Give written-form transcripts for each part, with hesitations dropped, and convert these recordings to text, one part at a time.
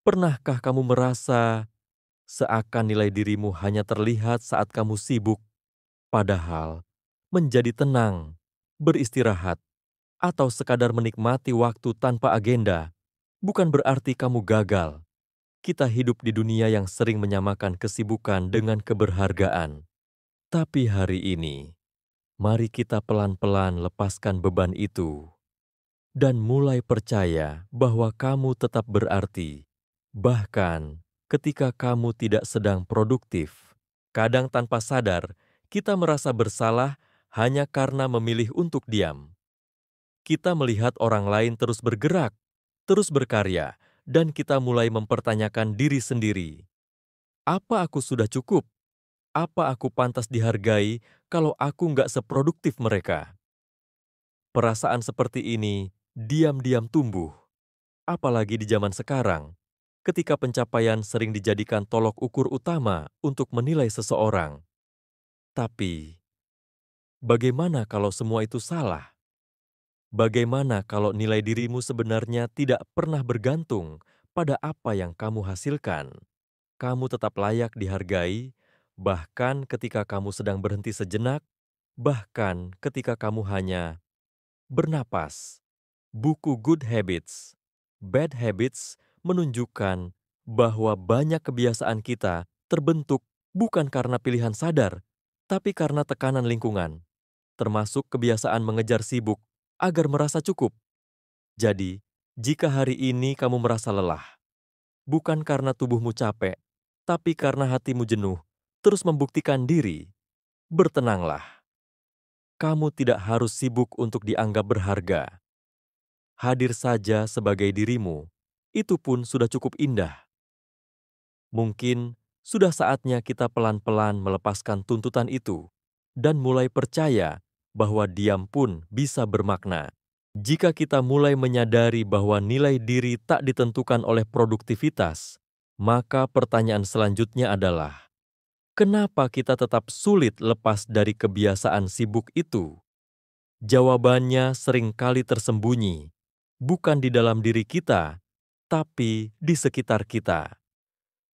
Pernahkah kamu merasa seakan nilai dirimu hanya terlihat saat kamu sibuk, padahal menjadi tenang, beristirahat, atau sekadar menikmati waktu tanpa agenda bukan berarti kamu gagal? Kita hidup di dunia yang sering menyamakan kesibukan dengan keberhargaan. Tapi hari ini, mari kita pelan-pelan lepaskan beban itu dan mulai percaya bahwa kamu tetap berarti, bahkan ketika kamu tidak sedang produktif. Kadang tanpa sadar, kita merasa bersalah hanya karena memilih untuk diam. Kita melihat orang lain terus bergerak, terus berkarya, dan kita mulai mempertanyakan diri sendiri. Apa aku sudah cukup? Apa aku pantas dihargai kalau aku nggak seproduktif mereka? Perasaan seperti ini diam-diam tumbuh, apalagi di zaman sekarang, ketika pencapaian sering dijadikan tolok ukur utama untuk menilai seseorang. Tapi, bagaimana kalau semua itu salah? Bagaimana kalau nilai dirimu sebenarnya tidak pernah bergantung pada apa yang kamu hasilkan? Kamu tetap layak dihargai, bahkan ketika kamu sedang berhenti sejenak, bahkan ketika kamu hanya bernapas. Buku Good Habits, Bad Habits menunjukkan bahwa banyak kebiasaan kita terbentuk bukan karena pilihan sadar, tapi karena tekanan lingkungan, termasuk kebiasaan mengejar sibuk agar merasa cukup. Jadi, jika hari ini kamu merasa lelah, bukan karena tubuhmu capek, tapi karena hatimu jenuh, terus membuktikan diri, bertenanglah. Kamu tidak harus sibuk untuk dianggap berharga. Hadir saja sebagai dirimu, itu pun sudah cukup indah. Mungkin sudah saatnya kita pelan-pelan melepaskan tuntutan itu dan mulai percaya bahwa diam pun bisa bermakna. Jika kita mulai menyadari bahwa nilai diri tak ditentukan oleh produktivitas, maka pertanyaan selanjutnya adalah, kenapa kita tetap sulit lepas dari kebiasaan sibuk itu? Jawabannya seringkali tersembunyi, bukan di dalam diri kita, tapi di sekitar kita.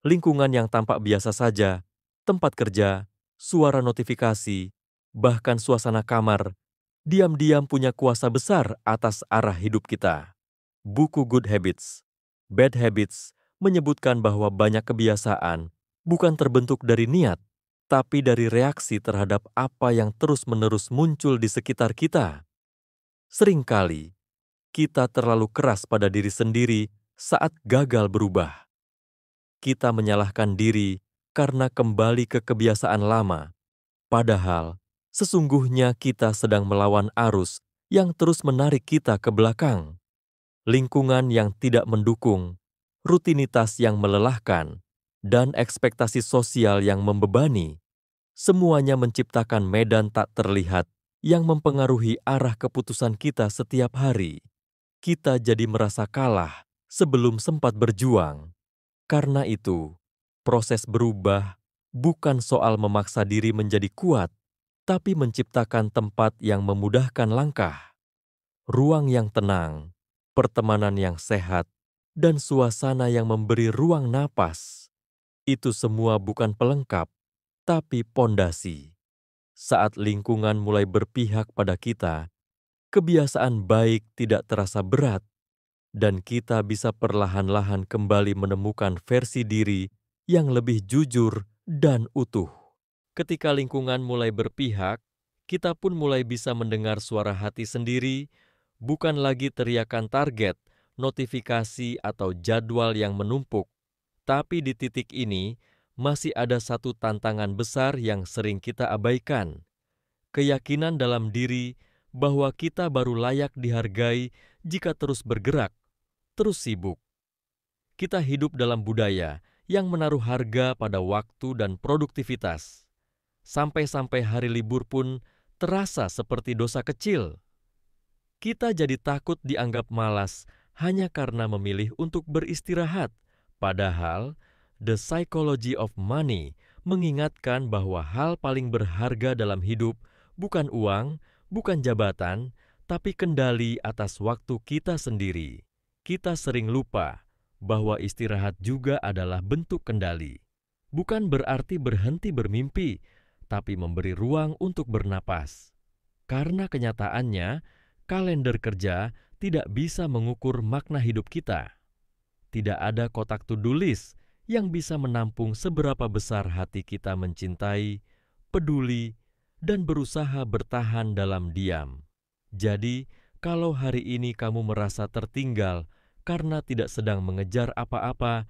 Lingkungan yang tampak biasa saja, tempat kerja, suara notifikasi, bahkan suasana kamar, diam-diam punya kuasa besar atas arah hidup kita. Buku Good Habits, Bad Habits menyebutkan bahwa banyak kebiasaan bukan terbentuk dari niat, tapi dari reaksi terhadap apa yang terus-menerus muncul di sekitar kita. Seringkali, kita terlalu keras pada diri sendiri saat gagal berubah. Kita menyalahkan diri karena kembali ke kebiasaan lama, padahal sesungguhnya kita sedang melawan arus yang terus menarik kita ke belakang. Lingkungan yang tidak mendukung, rutinitas yang melelahkan, dan ekspektasi sosial yang membebani, semuanya menciptakan medan tak terlihat yang mempengaruhi arah keputusan kita setiap hari. Kita jadi merasa kalah sebelum sempat berjuang. Karena itu, proses berubah bukan soal memaksa diri menjadi kuat, tapi menciptakan tempat yang memudahkan langkah, ruang yang tenang, pertemanan yang sehat, dan suasana yang memberi ruang napas. Itu semua bukan pelengkap, tapi pondasi. Saat lingkungan mulai berpihak pada kita, kebiasaan baik tidak terasa berat, dan kita bisa perlahan-lahan kembali menemukan versi diri yang lebih jujur dan utuh. Ketika lingkungan mulai berpihak, kita pun mulai bisa mendengar suara hati sendiri, bukan lagi teriakan target, notifikasi, atau jadwal yang menumpuk. Tapi di titik ini, masih ada satu tantangan besar yang sering kita abaikan. Keyakinan dalam diri bahwa kita baru layak dihargai jika terus bergerak, terus sibuk. Kita hidup dalam budaya yang menaruh harga pada waktu dan produktivitas. Sampai-sampai hari libur pun terasa seperti dosa kecil. Kita jadi takut dianggap malas hanya karena memilih untuk beristirahat. Padahal, The Psychology of Money mengingatkan bahwa hal paling berharga dalam hidup bukan uang, bukan jabatan, tapi kendali atas waktu kita sendiri. Kita sering lupa bahwa istirahat juga adalah bentuk kendali. Bukan berarti berhenti bermimpi, tapi memberi ruang untuk bernapas. Karena kenyataannya, kalender kerja tidak bisa mengukur makna hidup kita. Tidak ada kotak to-do list yang bisa menampung seberapa besar hati kita mencintai, peduli, dan berusaha bertahan dalam diam. Jadi, kalau hari ini kamu merasa tertinggal karena tidak sedang mengejar apa-apa,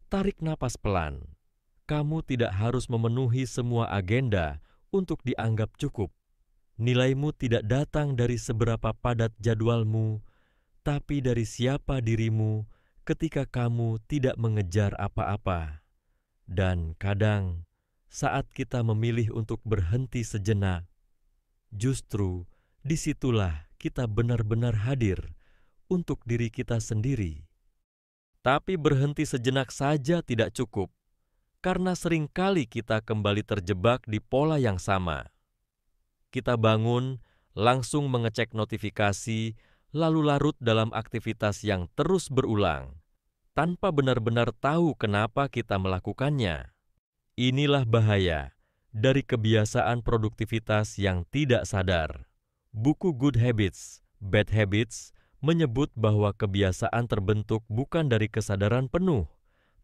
tarik napas pelan. Kamu tidak harus memenuhi semua agenda untuk dianggap cukup. Nilaimu tidak datang dari seberapa padat jadwalmu, tapi dari siapa dirimu ketika kamu tidak mengejar apa-apa. Dan kadang, saat kita memilih untuk berhenti sejenak, justru disitulah kita benar-benar hadir untuk diri kita sendiri. Tapi berhenti sejenak saja tidak cukup, karena seringkali kita kembali terjebak di pola yang sama. Kita bangun, langsung mengecek notifikasi, lalu larut dalam aktivitas yang terus berulang, tanpa benar-benar tahu kenapa kita melakukannya. Inilah bahaya dari kebiasaan produktivitas yang tidak sadar. Buku Good Habits, Bad Habits menyebut bahwa kebiasaan terbentuk bukan dari kesadaran penuh,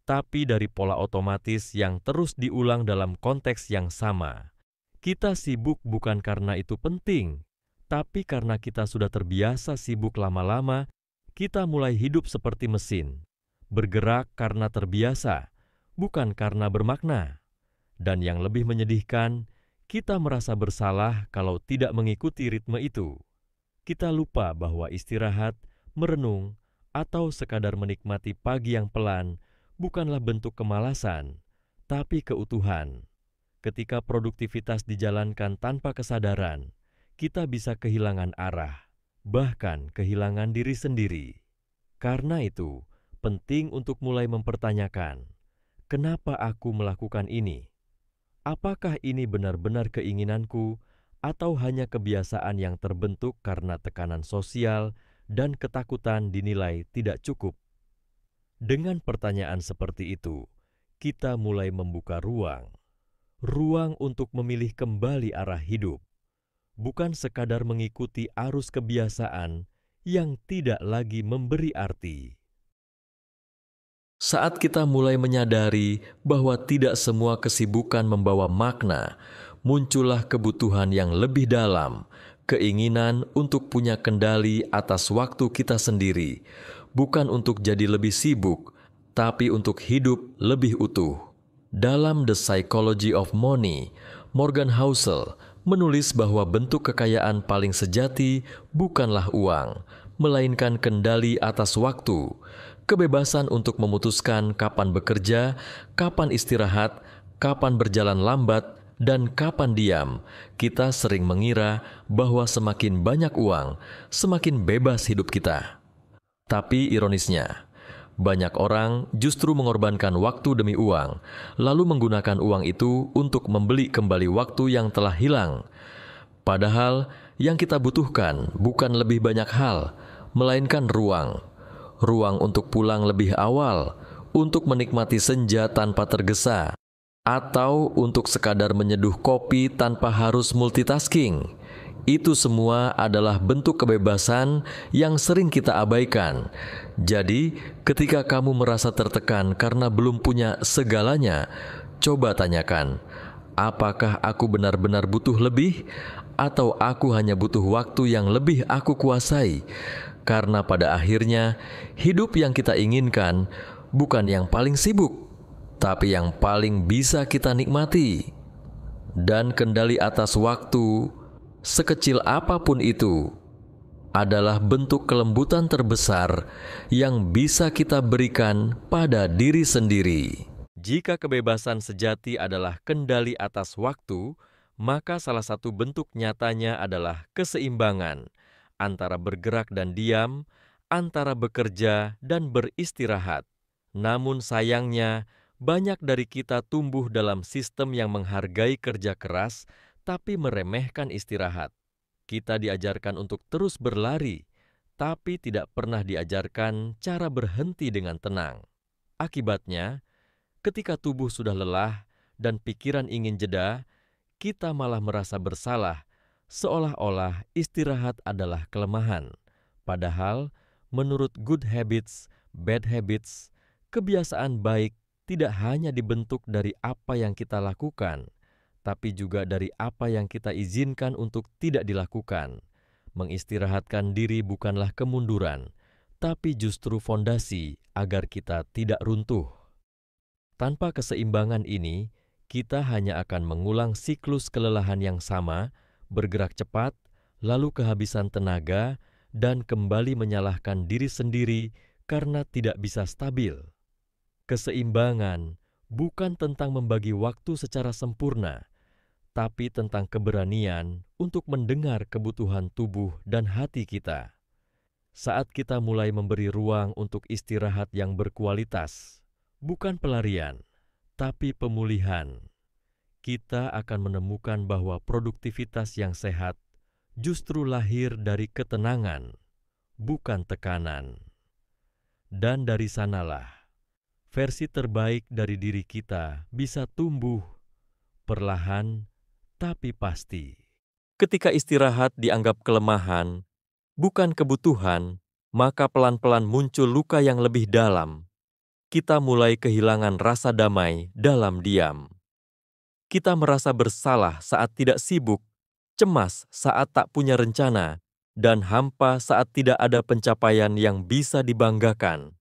tapi dari pola otomatis yang terus diulang dalam konteks yang sama. Kita sibuk bukan karena itu penting, tapi karena kita sudah terbiasa sibuk lama-lama, kita mulai hidup seperti mesin. Bergerak karena terbiasa, bukan karena bermakna. Dan yang lebih menyedihkan, kita merasa bersalah kalau tidak mengikuti ritme itu. Kita lupa bahwa istirahat, merenung, atau sekadar menikmati pagi yang pelan bukanlah bentuk kemalasan, tapi keutuhan. Ketika produktivitas dijalankan tanpa kesadaran, kita bisa kehilangan arah, bahkan kehilangan diri sendiri. Karena itu, penting untuk mulai mempertanyakan, kenapa aku melakukan ini? Apakah ini benar-benar keinginanku atau hanya kebiasaan yang terbentuk karena tekanan sosial dan ketakutan dinilai tidak cukup? Dengan pertanyaan seperti itu, kita mulai membuka ruang untuk memilih kembali arah hidup, bukan sekadar mengikuti arus kebiasaan yang tidak lagi memberi arti. Saat kita mulai menyadari bahwa tidak semua kesibukan membawa makna, muncullah kebutuhan yang lebih dalam, keinginan untuk punya kendali atas waktu kita sendiri, bukan untuk jadi lebih sibuk, tapi untuk hidup lebih utuh. Dalam The Psychology of Money, Morgan Housel menulis bahwa bentuk kekayaan paling sejati bukanlah uang, melainkan kendali atas waktu, kebebasan untuk memutuskan kapan bekerja, kapan istirahat, kapan berjalan lambat, dan kapan diam. Kita sering mengira bahwa semakin banyak uang, semakin bebas hidup kita. Tapi ironisnya, banyak orang justru mengorbankan waktu demi uang, lalu menggunakan uang itu untuk membeli kembali waktu yang telah hilang. Padahal yang kita butuhkan bukan lebih banyak hal, melainkan ruang. Ruang untuk pulang lebih awal, untuk menikmati senja tanpa tergesa, atau untuk sekadar menyeduh kopi tanpa harus multitasking. Itu semua adalah bentuk kebebasan yang sering kita abaikan. Jadi, ketika kamu merasa tertekan karena belum punya segalanya, coba tanyakan, apakah aku benar-benar butuh lebih, atau aku hanya butuh waktu yang lebih aku kuasai? Karena pada akhirnya, hidup yang kita inginkan bukan yang paling sibuk, tapi yang paling bisa kita nikmati. Dan kendali atas waktu, sekecil apapun itu, adalah bentuk kelembutan terbesar yang bisa kita berikan pada diri sendiri. Jika kebebasan sejati adalah kendali atas waktu, maka salah satu bentuk nyatanya adalah keseimbangan antara bergerak dan diam, antara bekerja dan beristirahat. Namun sayangnya, banyak dari kita tumbuh dalam sistem yang menghargai kerja keras, tapi meremehkan istirahat. Kita diajarkan untuk terus berlari, tapi tidak pernah diajarkan cara berhenti dengan tenang. Akibatnya, ketika tubuh sudah lelah dan pikiran ingin jeda, kita malah merasa bersalah, seolah-olah istirahat adalah kelemahan. Padahal, menurut Good Habits, Bad Habits, kebiasaan baik tidak hanya dibentuk dari apa yang kita lakukan, tapi juga dari apa yang kita izinkan untuk tidak dilakukan. Mengistirahatkan diri bukanlah kemunduran, tapi justru fondasi agar kita tidak runtuh. Tanpa keseimbangan ini, kita hanya akan mengulang siklus kelelahan yang sama, bergerak cepat, lalu kehabisan tenaga, dan kembali menyalahkan diri sendiri karena tidak bisa stabil. Keseimbangan bukan tentang membagi waktu secara sempurna, tapi tentang keberanian untuk mendengar kebutuhan tubuh dan hati kita. Saat kita mulai memberi ruang untuk istirahat yang berkualitas, bukan pelarian, tapi pemulihan, kita akan menemukan bahwa produktivitas yang sehat justru lahir dari ketenangan, bukan tekanan. Dan dari sanalah, versi terbaik dari diri kita bisa tumbuh, perlahan tapi pasti. Ketika istirahat dianggap kelemahan, bukan kebutuhan, maka pelan-pelan muncul luka yang lebih dalam. Kita mulai kehilangan rasa damai dalam diam. Kita merasa bersalah saat tidak sibuk, cemas saat tak punya rencana, dan hampa saat tidak ada pencapaian yang bisa dibanggakan.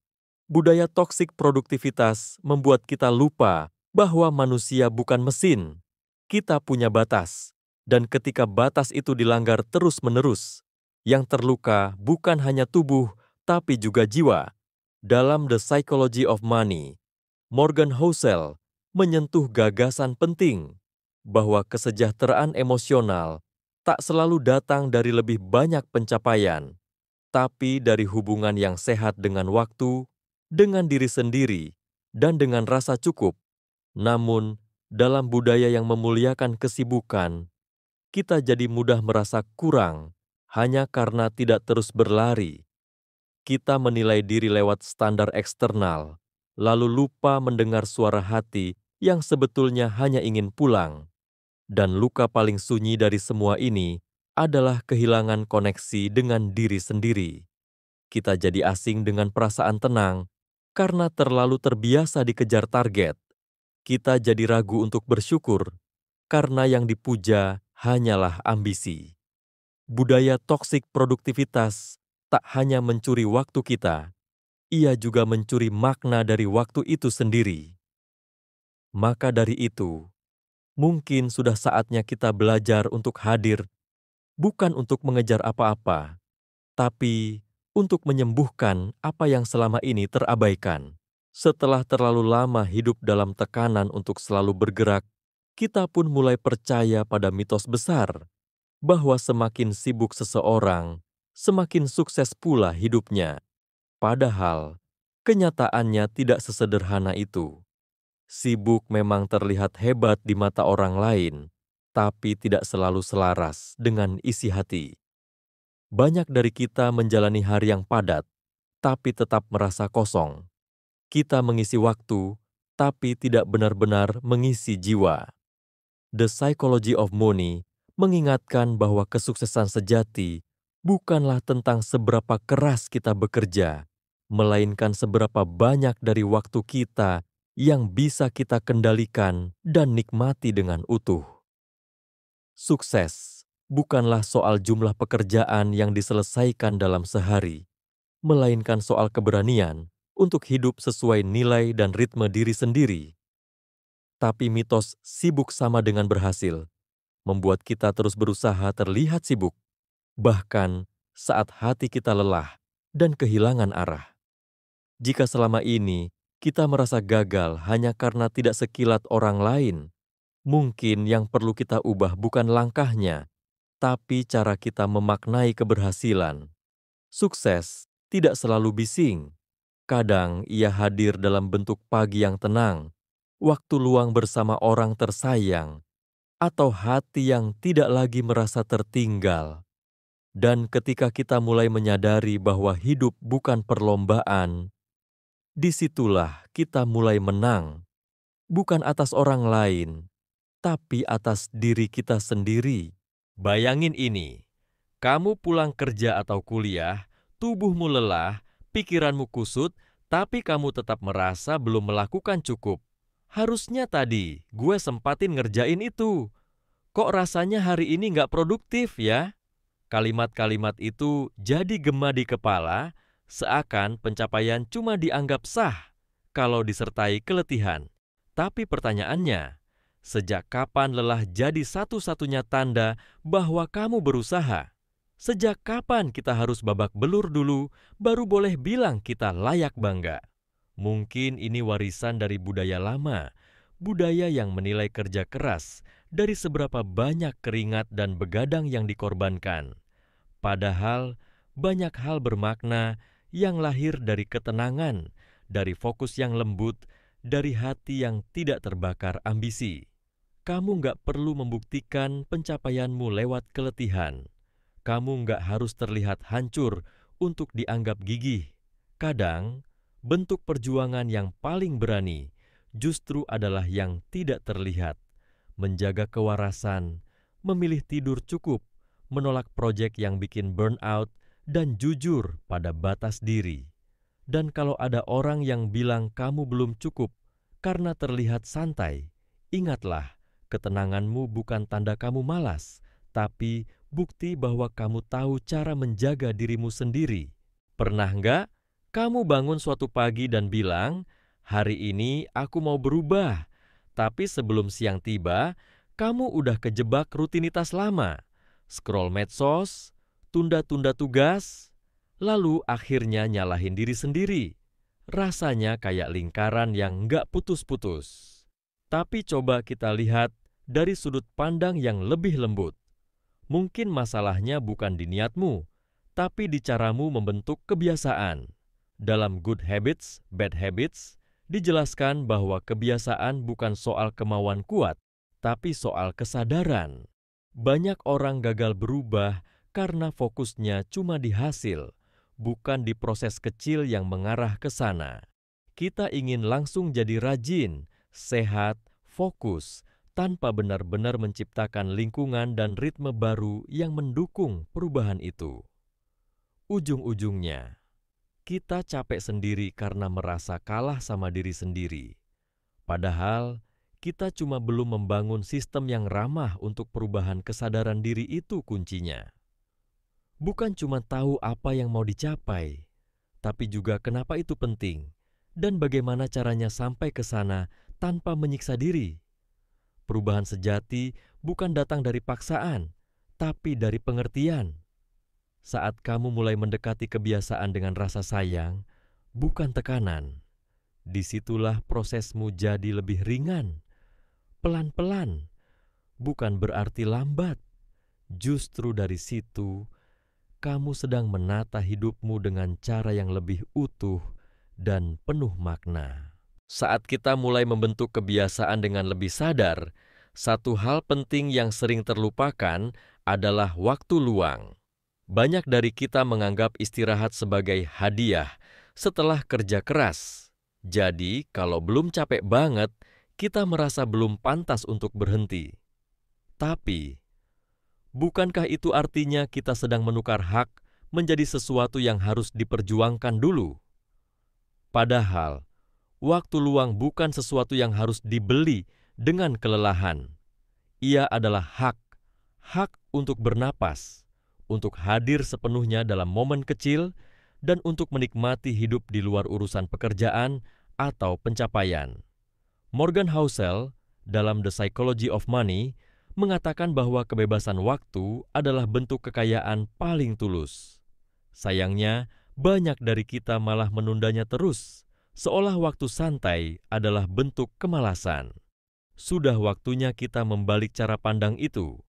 Budaya toksik produktivitas membuat kita lupa bahwa manusia bukan mesin. Kita punya batas, dan ketika batas itu dilanggar terus-menerus, yang terluka bukan hanya tubuh, tapi juga jiwa. Dalam The Psychology of Money, Morgan Housel menyentuh gagasan penting bahwa kesejahteraan emosional tak selalu datang dari lebih banyak pencapaian, tapi dari hubungan yang sehat dengan waktu, dengan diri sendiri, dan dengan rasa cukup. Namun, dalam budaya yang memuliakan kesibukan, kita jadi mudah merasa kurang hanya karena tidak terus berlari. Kita menilai diri lewat standar eksternal, lalu lupa mendengar suara hati yang sebetulnya hanya ingin pulang. Dan luka paling sunyi dari semua ini adalah kehilangan koneksi dengan diri sendiri. Kita jadi asing dengan perasaan tenang karena terlalu terbiasa dikejar target. Kita jadi ragu untuk bersyukur karena yang dipuja hanyalah ambisi. Budaya toksik produktivitas tak hanya mencuri waktu kita, ia juga mencuri makna dari waktu itu sendiri. Maka dari itu, mungkin sudah saatnya kita belajar untuk hadir, bukan untuk mengejar apa-apa, tapi untuk menyembuhkan apa yang selama ini terabaikan. Setelah terlalu lama hidup dalam tekanan untuk selalu bergerak, kita pun mulai percaya pada mitos besar bahwa semakin sibuk seseorang, semakin sukses pula hidupnya. Padahal, kenyataannya tidak sesederhana itu. Sibuk memang terlihat hebat di mata orang lain, tapi tidak selalu selaras dengan isi hati. Banyak dari kita menjalani hari yang padat, tapi tetap merasa kosong. Kita mengisi waktu, tapi tidak benar-benar mengisi jiwa. The Psychology of Money mengingatkan bahwa kesuksesan sejati bukanlah tentang seberapa keras kita bekerja, melainkan seberapa banyak dari waktu kita yang bisa kita kendalikan dan nikmati dengan utuh. Sukses bukanlah soal jumlah pekerjaan yang diselesaikan dalam sehari, melainkan soal keberanian untuk hidup sesuai nilai dan ritme diri sendiri. Tapi mitos sibuk sama dengan berhasil membuat kita terus berusaha terlihat sibuk, bahkan saat hati kita lelah dan kehilangan arah. Jika selama ini kita merasa gagal hanya karena tidak sekilat orang lain, mungkin yang perlu kita ubah bukan langkahnya, tapi cara kita memaknai keberhasilan. Sukses tidak selalu bising. Kadang ia hadir dalam bentuk pagi yang tenang, waktu luang bersama orang tersayang, atau hati yang tidak lagi merasa tertinggal. Dan ketika kita mulai menyadari bahwa hidup bukan perlombaan, Disitulah kita mulai menang, bukan atas orang lain, tapi atas diri kita sendiri. Bayangin ini, kamu pulang kerja atau kuliah, tubuhmu lelah, pikiranmu kusut, tapi kamu tetap merasa belum melakukan cukup. Harusnya tadi gue sempatin ngerjain itu. Kok rasanya hari ini nggak produktif ya? Kalimat-kalimat itu jadi gema di kepala, seakan pencapaian cuma dianggap sah kalau disertai keletihan. Tapi pertanyaannya, sejak kapan lelah jadi satu-satunya tanda bahwa kamu berusaha? Sejak kapan kita harus babak belur dulu baru boleh bilang kita layak bangga? Mungkin ini warisan dari budaya lama, budaya yang menilai kerja keras dari seberapa banyak keringat dan begadang yang dikorbankan. Padahal banyak hal bermakna yang lahir dari ketenangan, dari fokus yang lembut, dari hati yang tidak terbakar ambisi. Kamu nggak perlu membuktikan pencapaianmu lewat keletihan. Kamu nggak harus terlihat hancur untuk dianggap gigih. Kadang, bentuk perjuangan yang paling berani justru adalah yang tidak terlihat. Menjaga kewarasan, memilih tidur cukup, menolak proyek yang bikin burnout, dan jujur pada batas diri. Dan kalau ada orang yang bilang kamu belum cukup karena terlihat santai, ingatlah, ketenanganmu bukan tanda kamu malas, tapi bukti bahwa kamu tahu cara menjaga dirimu sendiri. Pernah nggak kamu bangun suatu pagi dan bilang, hari ini aku mau berubah, tapi sebelum siang tiba, kamu udah kejebak rutinitas lama, scroll medsos, tunda-tunda tugas, lalu akhirnya nyalahin diri sendiri. Rasanya kayak lingkaran yang nggak putus-putus. Tapi coba kita lihat dari sudut pandang yang lebih lembut. Mungkin masalahnya bukan di niatmu, tapi di caramu membentuk kebiasaan. Dalam Good Habits, Bad Habits, dijelaskan bahwa kebiasaan bukan soal kemauan kuat, tapi soal kesadaran. Banyak orang gagal berubah karena fokusnya cuma di hasil, bukan di proses kecil yang mengarah ke sana. Kita ingin langsung jadi rajin, sehat, fokus, tanpa benar-benar menciptakan lingkungan dan ritme baru yang mendukung perubahan itu. Ujung-ujungnya, kita capek sendiri karena merasa kalah sama diri sendiri. Padahal, kita cuma belum membangun sistem yang ramah untuk perubahan kesadaran diri itu kuncinya. Bukan cuma tahu apa yang mau dicapai, tapi juga kenapa itu penting dan bagaimana caranya sampai ke sana tanpa menyiksa diri. Perubahan sejati bukan datang dari paksaan, tapi dari pengertian. Saat kamu mulai mendekati kebiasaan dengan rasa sayang, bukan tekanan, disitulah prosesmu jadi lebih ringan. Pelan-pelan, bukan berarti lambat. Justru dari situ, kamu sedang menata hidupmu dengan cara yang lebih utuh dan penuh makna. Saat kita mulai membentuk kebiasaan dengan lebih sadar, satu hal penting yang sering terlupakan adalah waktu luang. Banyak dari kita menganggap istirahat sebagai hadiah setelah kerja keras. Jadi, kalau belum capek banget, kita merasa belum pantas untuk berhenti. Tapi, bukankah itu artinya kita sedang menukar hak menjadi sesuatu yang harus diperjuangkan dulu? Padahal, waktu luang bukan sesuatu yang harus dibeli dengan kelelahan. Ia adalah hak untuk bernapas, untuk hadir sepenuhnya dalam momen kecil, dan untuk menikmati hidup di luar urusan pekerjaan atau pencapaian. Morgan Housel, dalam The Psychology of Money, mengatakan bahwa kebebasan waktu adalah bentuk kekayaan paling tulus. Sayangnya, banyak dari kita malah menundanya terus, seolah waktu santai adalah bentuk kemalasan. Sudah waktunya kita membalik cara pandang itu.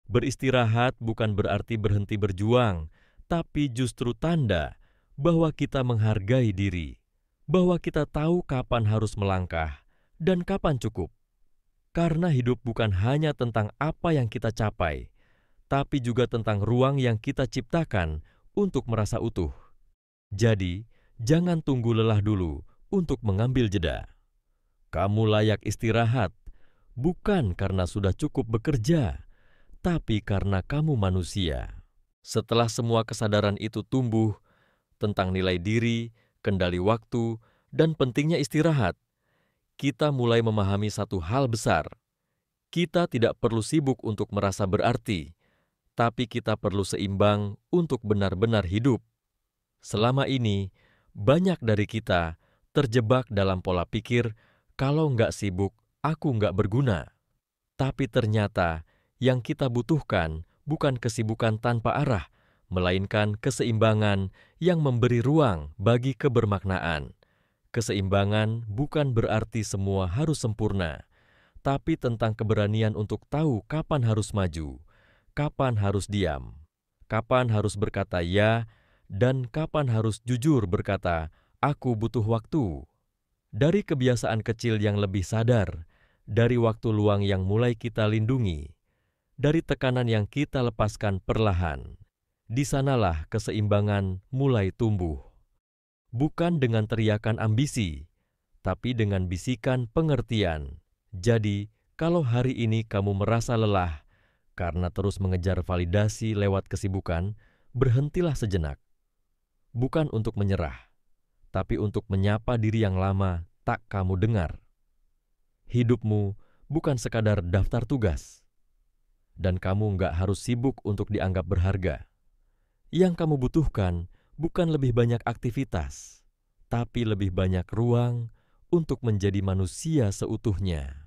Beristirahat bukan berarti berhenti berjuang, tapi justru tanda bahwa kita menghargai diri, bahwa kita tahu kapan harus melangkah dan kapan cukup. Karena hidup bukan hanya tentang apa yang kita capai, tapi juga tentang ruang yang kita ciptakan untuk merasa utuh. Jadi, jangan tunggu lelah dulu untuk mengambil jeda. Kamu layak istirahat, bukan karena sudah cukup bekerja, tapi karena kamu manusia. Setelah semua kesadaran itu tumbuh tentang nilai diri, kendali waktu, dan pentingnya istirahat, kita mulai memahami satu hal besar. Kita tidak perlu sibuk untuk merasa berarti, tapi kita perlu seimbang untuk benar-benar hidup. Selama ini, banyak dari kita terjebak dalam pola pikir, kalau nggak sibuk, aku nggak berguna. Tapi ternyata yang kita butuhkan bukan kesibukan tanpa arah, melainkan keseimbangan yang memberi ruang bagi kebermaknaan. Keseimbangan bukan berarti semua harus sempurna, tapi tentang keberanian untuk tahu kapan harus maju, kapan harus diam, kapan harus berkata ya, dan kapan harus jujur berkata, "Aku butuh waktu." Dari kebiasaan kecil yang lebih sadar, dari waktu luang yang mulai kita lindungi, dari tekanan yang kita lepaskan perlahan, di sanalah keseimbangan mulai tumbuh. Bukan dengan teriakan ambisi, tapi dengan bisikan pengertian. Jadi, kalau hari ini kamu merasa lelah karena terus mengejar validasi lewat kesibukan, berhentilah sejenak. Bukan untuk menyerah, tapi untuk menyapa diri yang lama tak kamu dengar. Hidupmu bukan sekadar daftar tugas, dan kamu nggak harus sibuk untuk dianggap berharga. Yang kamu butuhkan bukan lebih banyak aktivitas, tapi lebih banyak ruang untuk menjadi manusia seutuhnya.